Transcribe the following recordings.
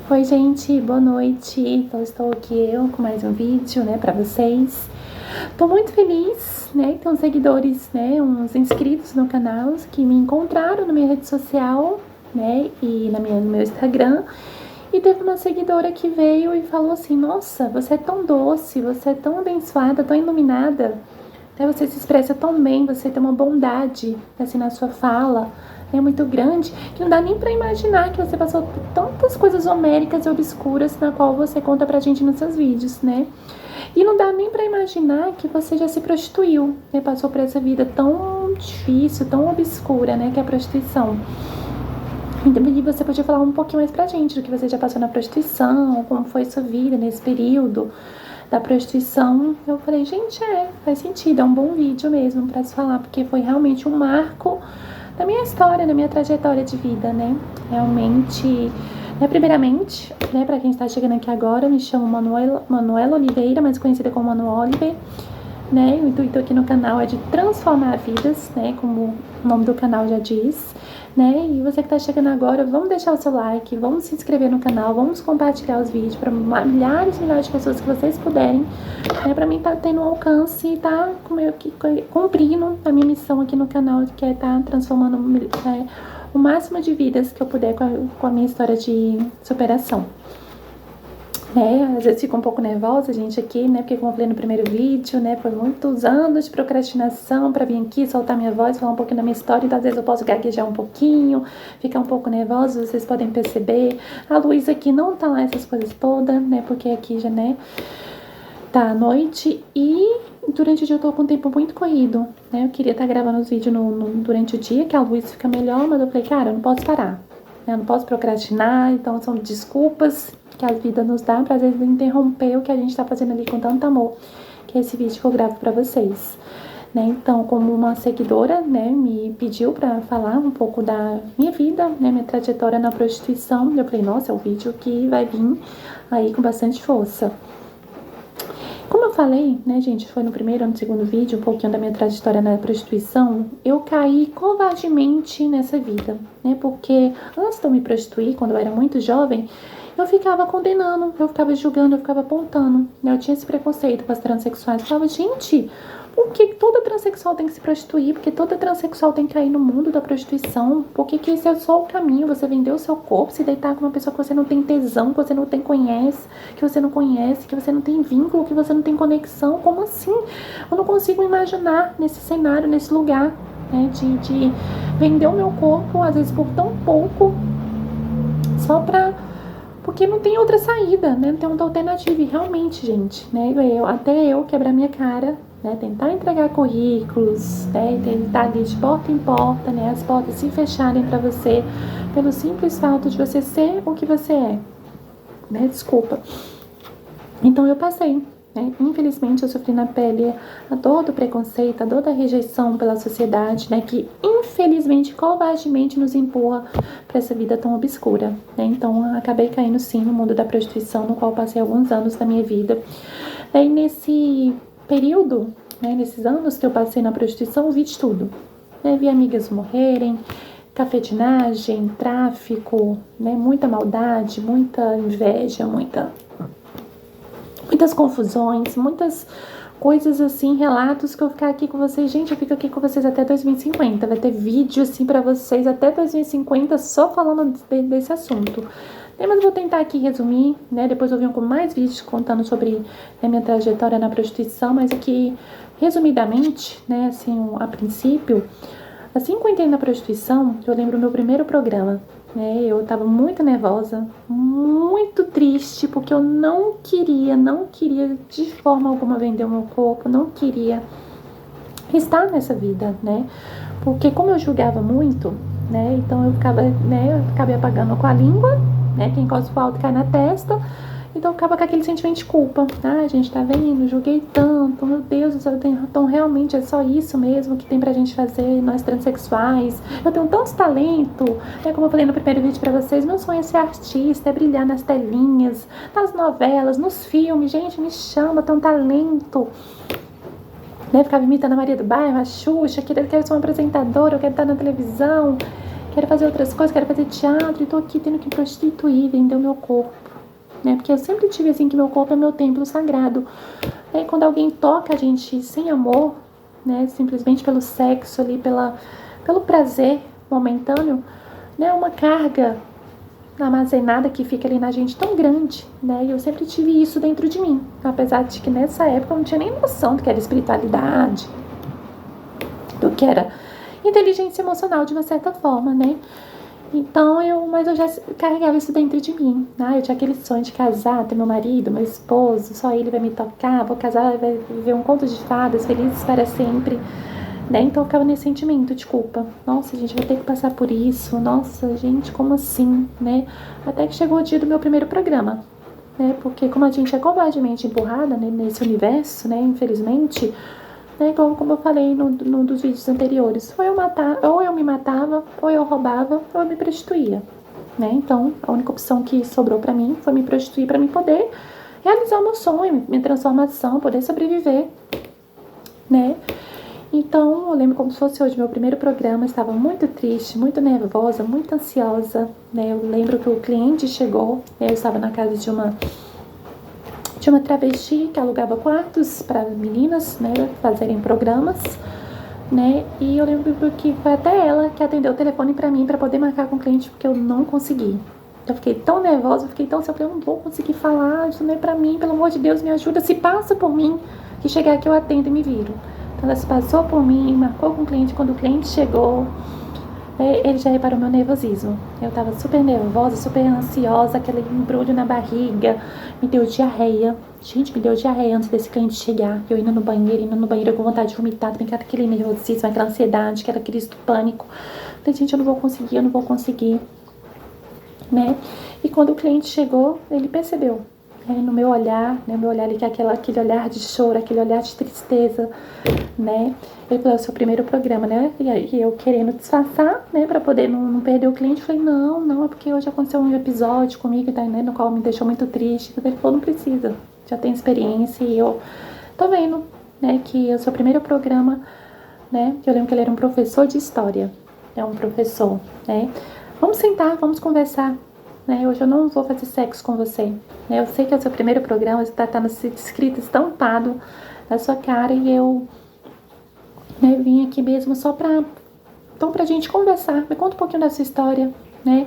Oi gente, boa noite. Então estou aqui eu com mais um vídeo, né, para vocês. Tô muito feliz, né, tem uns seguidores, né, uns inscritos no canal que me encontraram na minha rede social, né, e no meu Instagram. E teve uma seguidora que veio e falou assim: nossa, você é tão doce, você é tão abençoada, tão iluminada, né, você se expressa tão bem, você tem uma bondade, assim, na sua fala, é muito grande, que não dá nem pra imaginar que você passou por tantas coisas homéricas e obscuras na qual você conta pra gente nos seus vídeos, né? E não dá nem pra imaginar que você já se prostituiu, né? Passou por essa vida tão difícil, tão obscura, né? Que é a prostituição. Então, e você podia falar um pouquinho mais pra gente do que você já passou na prostituição, como foi sua vida nesse período da prostituição. Eu falei, gente, faz sentido, é um bom vídeo mesmo pra se falar, porque foi realmente um marco da minha história, da minha trajetória de vida, né? Realmente, né, primeiramente, né, para quem está chegando aqui agora, eu me chamo Manuela Oliveira, mais conhecida como Manu Oliver, né? O intuito aqui no canal é de transformar vidas, né? Como o nome do canal já diz, né? E você que está chegando agora, vamos deixar o seu like, vamos se inscrever no canal, vamos compartilhar os vídeos para milhares e milhares de pessoas que vocês puderem, né? Para mim tá tendo um alcance e tá cumprindo a minha missão aqui no canal, que é estar transformando o máximo de vidas que eu puder com a minha história de superação. Às vezes fico um pouco nervosa, gente, aqui, né, porque como eu falei no primeiro vídeo, né, foi muitos anos de procrastinação pra vir aqui, soltar minha voz, falar um pouquinho da minha história, então às vezes eu posso gaguejar um pouquinho, ficar um pouco nervosa, vocês podem perceber. A luz aqui não tá lá essas coisas todas, né, porque aqui já, né, tá à noite e durante o dia eu tô com um tempo muito corrido, né, eu queria estar gravando os vídeos durante o dia, que a luz fica melhor, mas eu falei, cara, eu não posso parar, né, eu não posso procrastinar, então são desculpas que a vida nos dá pra às vezes interromper o que a gente tá fazendo ali com tanto amor, que é esse vídeo que eu gravo pra vocês, né? Então, como uma seguidora, né, me pediu pra falar um pouco da minha vida, né, minha trajetória na prostituição, eu falei, nossa, é um vídeo que vai vir aí com bastante força. Como eu falei, né, gente, foi no primeiro ou no segundo vídeo, um pouquinho da minha trajetória na prostituição, eu caí covardemente nessa vida, né, porque antes de eu me prostituir, quando eu era muito jovem, eu ficava condenando, eu ficava julgando, eu ficava apontando, né? Eu tinha esse preconceito com as transexuais. Eu falava, gente, por que toda transexual tem que se prostituir? Por que toda transexual tem que cair no mundo da prostituição? Por que esse é só o caminho? Você vender o seu corpo, se deitar com uma pessoa que você não tem tesão, que você não conhece, que você não tem vínculo, que você não tem conexão? Como assim? Eu não consigo imaginar nesse cenário, nesse lugar, né? De vender o meu corpo, às vezes por tão pouco, só porque não tem outra saída, né? Não tem outra alternativa. E realmente, gente, né? Até eu quebrar minha cara, né? Tentar entregar currículos, né? Tentar ali de porta em porta, né? As portas se fecharem pra você pelo simples fato de você ser o que você é, né? Desculpa. Então eu passei, né? Infelizmente eu sofri na pele a dor do preconceito, a dor da rejeição pela sociedade, né? Que infelizmente, covardemente nos empurra para essa vida tão obscura, né? Então acabei caindo sim no mundo da prostituição, no qual passei alguns anos da minha vida. E nesse período, né, nesses anos que eu passei na prostituição, eu vi de tudo, né? Vi amigas morrerem, cafetinagem, tráfico, né? Muita maldade, muita inveja, muitas confusões, muitas coisas assim, relatos que eu ficar aqui com vocês. Gente, eu fico aqui com vocês até 2050. Vai ter vídeo assim pra vocês até 2050 só falando desse assunto. Mas eu vou tentar aqui resumir, né? Depois eu venho com mais vídeos contando sobre a minha trajetória na prostituição, mas aqui, resumidamente, né? Assim, a princípio, assim que eu entrei na prostituição, eu lembro o meu primeiro programa. Eu tava muito nervosa, muito triste, porque eu não queria de forma alguma vender o meu corpo, não queria estar nessa vida, né? Porque como eu julgava muito, né? Então eu acabei apagando com a língua, né? Quem cospe alto cai na testa. Então eu ficava com aquele sentimento de culpa. Ah, gente, tá vendo? Julguei tanto. Meu Deus do céu, então realmente é só isso mesmo que tem pra gente fazer, nós transexuais. Eu tenho tanto talento. Como eu falei no primeiro vídeo pra vocês, meu sonho é ser artista, é brilhar nas telinhas, nas novelas, nos filmes. Gente, me chama, eu tenho um talento. Ficava imitando a Maria do Bairro, a Xuxa, quero ser uma apresentadora, eu quero estar na televisão. quero fazer outras coisas, quero fazer teatro, e tô aqui tendo que prostituir, vender o meu corpo, né? Porque eu sempre tive assim, que meu corpo é meu templo sagrado. Aí quando alguém toca a gente sem amor, né, simplesmente pelo sexo ali, pelo prazer momentâneo, né, uma carga armazenada que fica ali na gente tão grande, né, e eu sempre tive isso dentro de mim, apesar de que nessa época eu não tinha nem noção do que era espiritualidade, do que era inteligência emocional de uma certa forma, né. Então, mas eu já carregava isso dentro de mim, né? Eu tinha aquele sonho de casar, ter meu marido, meu esposo, só ele vai me tocar, vou casar, vai viver um conto de fadas, felizes para sempre, né? Então eu ficava nesse sentimento de culpa. Nossa, gente, vou ter que passar por isso. Nossa, gente, como assim, né? Até que chegou o dia do meu primeiro programa, né? Porque como a gente é covardemente empurrada, né, nesse universo, né, infelizmente, né, como eu falei num dos vídeos anteriores, ou eu me matava, ou eu roubava, ou eu me prostituía, né? Então, a única opção que sobrou pra mim foi me prostituir para mim poder realizar o meu sonho, minha transformação, poder sobreviver, né? Então, eu lembro como se fosse hoje, meu primeiro programa, estava muito triste, muito nervosa, muito ansiosa, né? Eu lembro que o cliente chegou, né? Eu estava na casa de uma travesti que alugava quartos para meninas, né, fazerem programas, né, e eu lembro que foi até ela que atendeu o telefone para mim para poder marcar com o cliente, porque eu não consegui. Eu fiquei tão nervosa, eu fiquei tão assim, eu não vou conseguir falar, isso não é para mim, pelo amor de Deus, me ajuda, se passa por mim, que chegar aqui eu atendo e me viro. Então ela se passou por mim, marcou com o cliente, quando o cliente chegou, ele já reparou meu nervosismo. Eu tava super nervosa, super ansiosa, aquele embrulho na barriga, me deu diarreia. Gente, me deu diarreia antes desse cliente chegar. Eu indo no banheiro com vontade de vomitar, também era aquele nervosismo, aquela ansiedade, que era crise do pânico. Falei, gente, eu não vou conseguir, né? E quando o cliente chegou, ele percebeu, né, no meu olhar, né, meu olhar ali, que é aquele olhar de choro, aquele olhar de tristeza, né? Ele falou, é o seu primeiro programa, né? E eu querendo disfarçar, né, pra poder não perder o cliente. Falei, não, é porque hoje aconteceu um episódio comigo, né, no qual me deixou muito triste. Ele falou, não precisa, já tem experiência e eu tô vendo, né, que é o seu primeiro programa, né? Eu lembro que ele era um professor de história, é um professor, né? Vamos sentar, vamos conversar, né? Hoje eu não vou fazer sexo com você, né? Eu sei que é o seu primeiro programa, está no escrito, estampado na sua cara e eu, né, vim aqui mesmo só pra gente conversar. Me conta um pouquinho da sua história, né?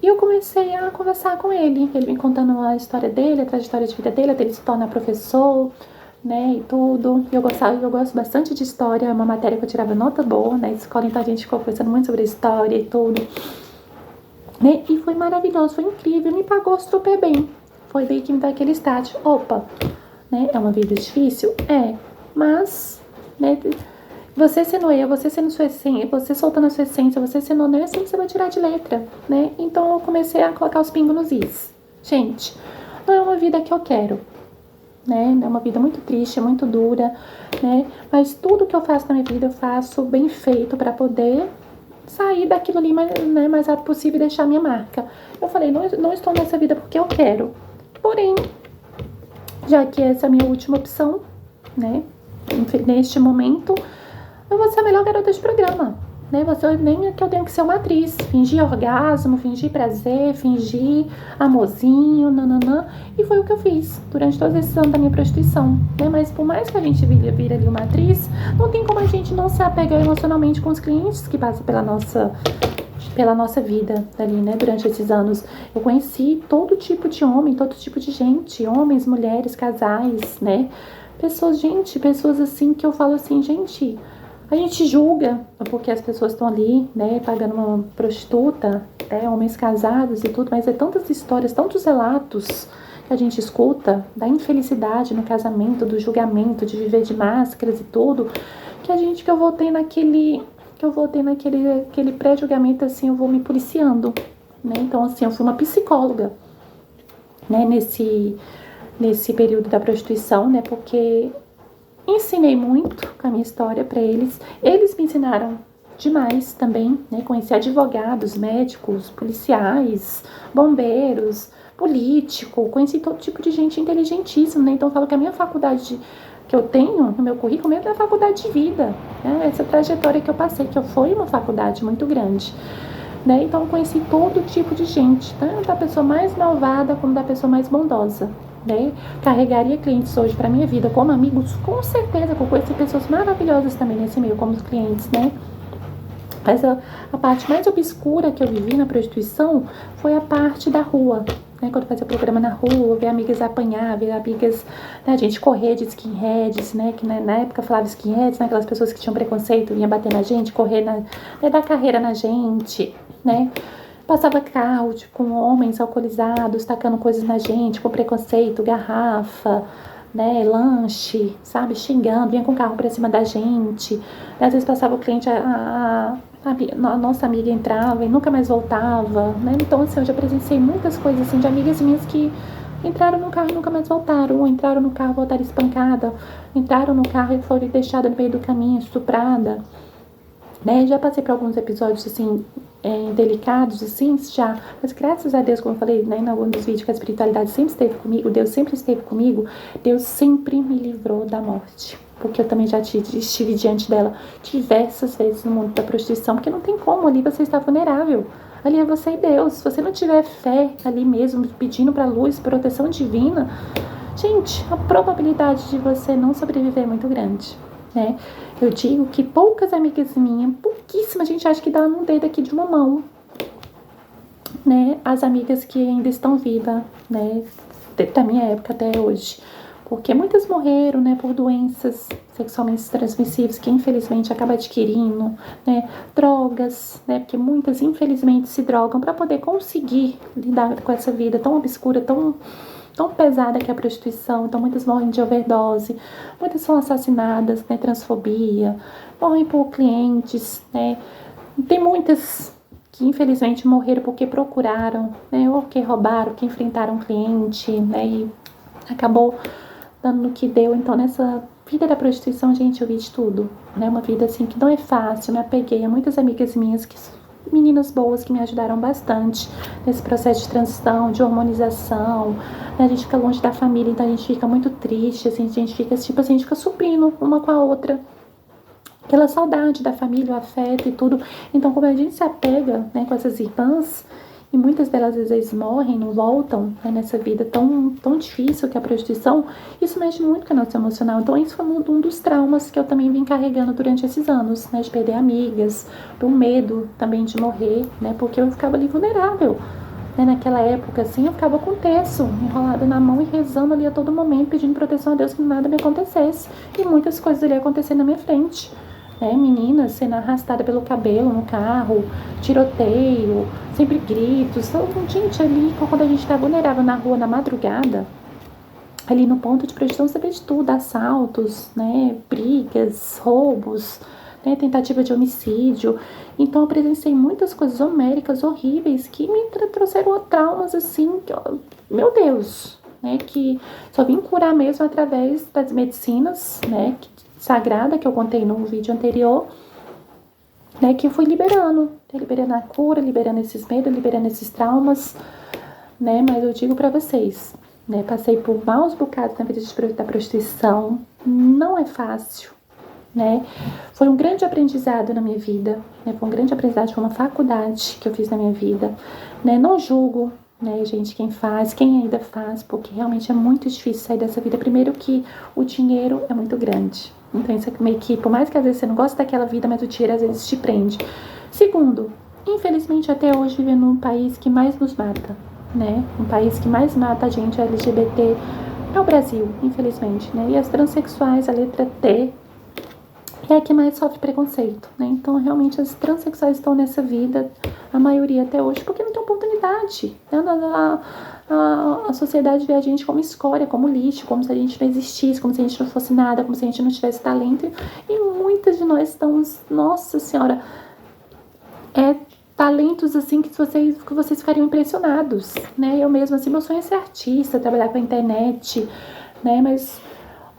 E eu comecei a conversar com ele me contando a história dele, a trajetória de vida dele, até ele se tornar professor, né, e tudo. Eu gosto bastante de história, é uma matéria que eu tirava nota boa na escola, então a gente ficou conversando muito sobre história e tudo, né? E foi maravilhoso, foi incrível, me pagou super bem. Foi daí que me dá aquele start. Opa, né? É uma vida difícil? É, mas, né? Você sendo eu, você sendo sua essência, você soltando a sua essência, você sendo honesto, você vai tirar de letra, né? Então eu comecei a colocar os pingos nos is. Gente, não é uma vida que eu quero, né? É uma vida muito triste, muito dura, né? Mas tudo que eu faço na minha vida, eu faço bem feito pra poder sair daquilo ali, né, mais rápido possível e deixar minha marca. Eu falei, não estou nessa vida porque eu quero. Porém, já que essa é a minha última opção, né, neste momento, eu vou ser a melhor garota de programa, né? Nem é que eu tenho que ser uma atriz, fingir orgasmo, fingir prazer, fingir amorzinho, nananã. E foi o que eu fiz durante todos esses anos da minha prostituição, né? Mas por mais que a gente vira ali uma atriz, não tem como a gente não se apegar emocionalmente com os clientes que passam pela nossa vida ali, né? Durante esses anos eu conheci todo tipo de homem, todo tipo de gente, homens, mulheres, casais, né? Pessoas assim que eu falo assim, gente, a gente julga porque as pessoas estão ali, né, pagando uma prostituta, né, homens casados e tudo, mas é tantas histórias, tantos relatos que a gente escuta da infelicidade no casamento, do julgamento, de viver de máscaras e tudo, que eu voltei naquele pré-julgamento, assim, eu vou me policiando, né? Então, assim, eu fui uma psicóloga, né, nesse período da prostituição, né, porque ensinei muito com a minha história para eles. Eles me ensinaram demais também, né? Conheci advogados, médicos, policiais, bombeiros, político. Conheci todo tipo de gente inteligentíssima, né? Então eu falo que a minha faculdade que eu tenho no meu currículo é a faculdade de vida, né? Essa trajetória que eu passei, que foi uma faculdade muito grande. né? Então eu conheci todo tipo de gente, tanto da pessoa mais malvada como da pessoa mais bondosa, né? Carregaria clientes hoje para minha vida como amigos, com certeza, que eu conheci pessoas maravilhosas também nesse meio, como os clientes, né? Mas a parte mais obscura que eu vivi na prostituição foi a parte da rua, né? Quando eu fazia programa na rua, ver amigas apanhar, ver amigas, né, a gente correr de skinheads, né? Que na época falava skinheads, né? Aquelas pessoas que tinham preconceito, vinha bater na gente, correr, né, dar carreira na gente, né? Passava carro com homens alcoolizados, tacando coisas na gente, com preconceito, garrafa, né, lanche, sabe, xingando, vinha com o carro pra cima da gente. Às vezes passava o cliente, a nossa amiga entrava e nunca mais voltava, né? Então, assim, eu já presenciei muitas coisas, assim, de amigas minhas que entraram no carro e nunca mais voltaram, ou entraram no carro e voltaram espancada, entraram no carro e foram deixadas no meio do caminho, estuprada, né? Já passei por alguns episódios, assim, delicados, assim, já, mas graças a Deus, como eu falei, né, em algum dos vídeos, que a espiritualidade sempre esteve comigo, Deus sempre esteve comigo, Deus sempre me livrou da morte, porque eu também já estive diante dela diversas vezes no mundo da prostituição, porque não tem como, ali você está vulnerável, ali é você e Deus. Se você não tiver fé ali mesmo, pedindo para a luz, proteção divina, gente, a probabilidade de você não sobreviver é muito grande, né? Eu digo que poucas amigas minhas, pouquíssima gente acha que dá num dedo aqui de uma mão, né? As amigas que ainda estão vivas, né? Da minha época até hoje. Porque muitas morreram, né? Por doenças sexualmente transmissíveis que infelizmente acabam adquirindo, né? Drogas, né? Porque muitas infelizmente se drogam para poder conseguir lidar com essa vida tão obscura, tão pesada que é a prostituição. Então muitas morrem de overdose, muitas são assassinadas, né, transfobia, morrem por clientes, né, tem muitas que infelizmente morreram porque procuraram, né, ou que roubaram, que enfrentaram um cliente, né, e acabou dando no que deu. Então nessa vida da prostituição, gente, eu vi de tudo, né, uma vida assim que não é fácil. Eu me apeguei a muitas amigas minhas que meninas boas que me ajudaram bastante nesse processo de transição, de hormonização, né? A gente fica longe da família, então a gente fica muito triste, assim, a gente fica tipo assim, a gente fica suprindo uma com a outra aquela saudade da família, o afeto e tudo. Então, como a gente se apega, né, com essas irmãs, e muitas delas às vezes morrem, não voltam, né, nessa vida tão difícil que é a prostituição, isso mexe muito com o nosso emocional. Então isso foi um dos traumas que eu também vim carregando durante esses anos, né, de perder amigas, do medo também de morrer, né, porque eu ficava ali vulnerável, né, naquela época, assim, eu ficava com o terço enrolada na mão e rezando ali a todo momento, pedindo proteção a Deus que nada me acontecesse, e muitas coisas ali acontecendo na minha frente. Meninas sendo arrastada pelo cabelo no carro, tiroteio, sempre gritos. Então, gente, ali quando a gente tá vulnerável na rua na madrugada, ali no ponto de prostituição, você vê de tudo, assaltos, né, brigas, roubos, né, tentativa de homicídio. Então eu presenciei muitas coisas homéricas, horríveis, que me trouxeram traumas assim, que, meu Deus, né, que só vim curar mesmo através das medicinas, né, sagrada, que eu contei no vídeo anterior, né, que eu fui liberando a cura, liberando esses medos, liberando esses traumas, né, mas eu digo pra vocês, né, passei por maus bocados na vida da prostituição, não é fácil, né, foi um grande aprendizado na minha vida, né, foi um grande aprendizado, foi uma faculdade que eu fiz na minha vida, né, não julgo, né, gente, quem faz, quem ainda faz, porque realmente é muito difícil sair dessa vida. Primeiro que o dinheiro é muito grande, então isso é meio que, por mais que às vezes você não goste daquela vida, mas o dinheiro às vezes te prende. Segundo, infelizmente até hoje vivendo num país que mais nos mata, né, um país que mais mata a gente LGBT é o Brasil, infelizmente, né, e as transexuais, a letra T, é a que mais sofre preconceito, né? Então, realmente, as transexuais estão nessa vida, a maioria até hoje, porque não tem oportunidade, né? A sociedade vê a gente como escória, como lixo, como se a gente não existisse, como se a gente não fosse nada, como se a gente não tivesse talento. E muitas de nós estamos, nossa senhora, talentos assim que vocês ficariam impressionados, né? Eu mesma, assim, meu sonho é ser artista, trabalhar com a internet, né? Mas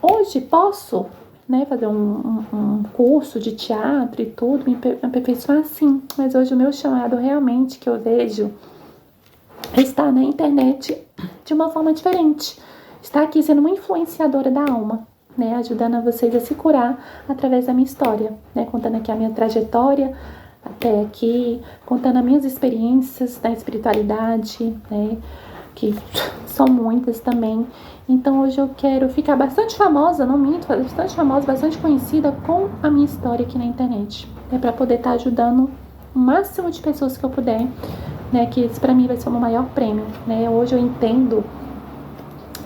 hoje posso, né, fazer um curso de teatro e tudo, me aperfeiçoar assim, mas hoje o meu chamado realmente que eu vejo está na internet de uma forma diferente, está aqui sendo uma influenciadora da alma, né, ajudando a vocês a se curar através da minha história, né, contando aqui a minha trajetória, até aqui, contando as minhas experiências na espiritualidade, né, que são muitas também. Então hoje eu quero ficar bastante famosa, não minto, bastante famosa, bastante conhecida com a minha história aqui na internet, né, para poder estar ajudando o máximo de pessoas que eu puder, né, que isso para mim vai ser o meu maior prêmio, né. Hoje eu entendo,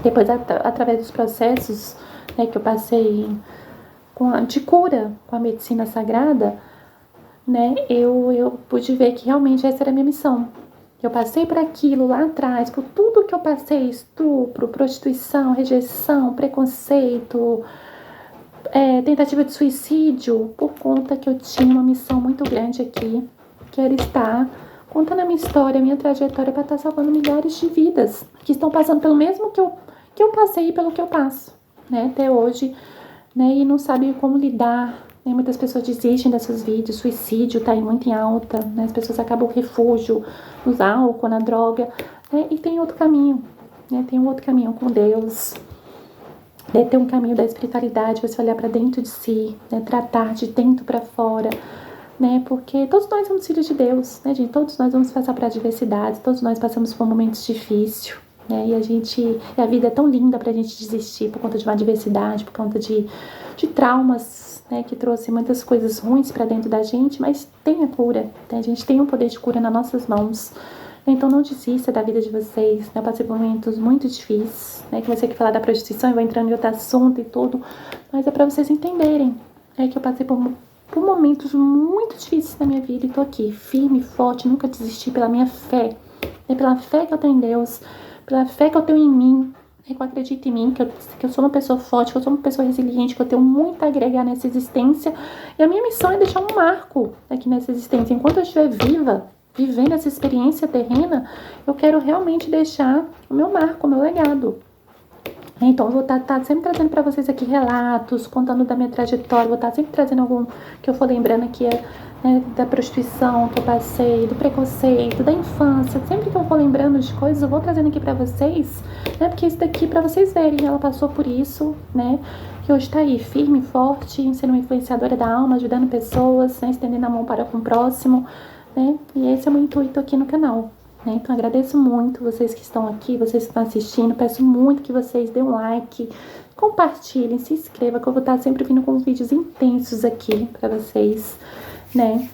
depois através dos processos, né, que eu passei de cura com a medicina sagrada, né, eu pude ver que realmente essa era a minha missão. Eu passei por aquilo lá atrás, por tudo que eu passei, estupro, prostituição, rejeição, preconceito, tentativa de suicídio, por conta que eu tinha uma missão muito grande aqui, que era estar contando a minha história, a minha trajetória, para estar salvando milhares de vidas que estão passando pelo mesmo que eu passei e pelo que eu passo, né, até hoje, né, e não sabem como lidar, né, muitas pessoas desistem desses vídeos, suicídio está muito em alta, né, as pessoas acabam refúgio nos álcool, na droga, né, e tem outro caminho, né, tem um outro caminho com Deus, né, tem um caminho da espiritualidade, você olhar para dentro de si, né, tratar de dentro para fora, né, porque todos nós somos filhos de Deus, né, gente, todos nós vamos passar por adversidades, todos nós passamos por momentos difíceis, né, e a vida é tão linda pra gente desistir por conta de uma adversidade, por conta de traumas, né, que trouxe muitas coisas ruins pra dentro da gente, mas tem a cura, né, a gente tem um poder de cura nas nossas mãos, né, então não desista da vida de vocês, né, eu passei por momentos muito difíceis, né, que você quer falar da prostituição, eu vou entrando em outro assunto e tudo, mas é pra vocês entenderem, né, que eu passei por momentos muito difíceis na minha vida e tô aqui, firme, forte, nunca desisti pela minha fé, né, pela fé que eu tenho em Deus, pela fé que eu tenho em mim, que eu acredito em mim, que eu sou uma pessoa forte, que eu sou uma pessoa resiliente, que eu tenho muito a agregar nessa existência. E a minha missão é deixar um marco aqui nessa existência. Enquanto eu estiver viva, vivendo essa experiência terrena, eu quero realmente deixar o meu marco, o meu legado. Então eu vou estar sempre trazendo para vocês aqui relatos, contando da minha trajetória, vou estar sempre trazendo algum que eu for lembrando aqui, né, da prostituição que eu passei, do preconceito, da infância. Sempre que eu for lembrando de coisas, eu vou trazendo aqui para vocês, né, porque isso daqui para vocês verem, ela passou por isso, né, que hoje tá aí firme, forte, sendo uma influenciadora da alma, ajudando pessoas, né, estendendo a mão para com o próximo, né, e esse é o meu intuito aqui no canal. Então agradeço muito vocês que estão aqui, vocês que estão assistindo, peço muito que vocês dêem um like, compartilhem, se inscrevam, que eu vou estar sempre vindo com vídeos intensos aqui pra vocês, né.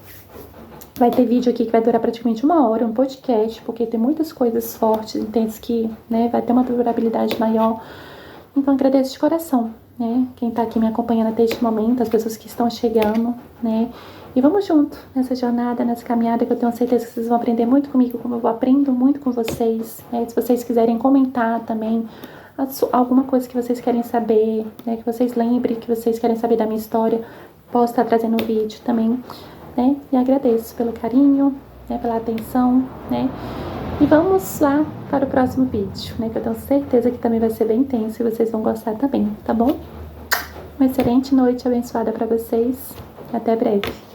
Vai ter vídeo aqui que vai durar praticamente 1 hora, um podcast, porque tem muitas coisas fortes, intensas que, né, vai ter uma durabilidade maior. Então agradeço de coração, né, quem tá aqui me acompanhando até este momento, as pessoas que estão chegando, né. E vamos junto nessa jornada, nessa caminhada, que eu tenho certeza que vocês vão aprender muito comigo, como eu aprendo muito com vocês, né? Se vocês quiserem comentar também alguma coisa que vocês querem saber, né? Que vocês lembrem, que vocês querem saber da minha história, posso estar trazendo um vídeo também, né? E agradeço pelo carinho, né? Pela atenção, né? E vamos lá para o próximo vídeo, né? Que eu tenho certeza que também vai ser bem intenso e vocês vão gostar também, tá bom? Uma excelente noite abençoada para vocês. Até breve.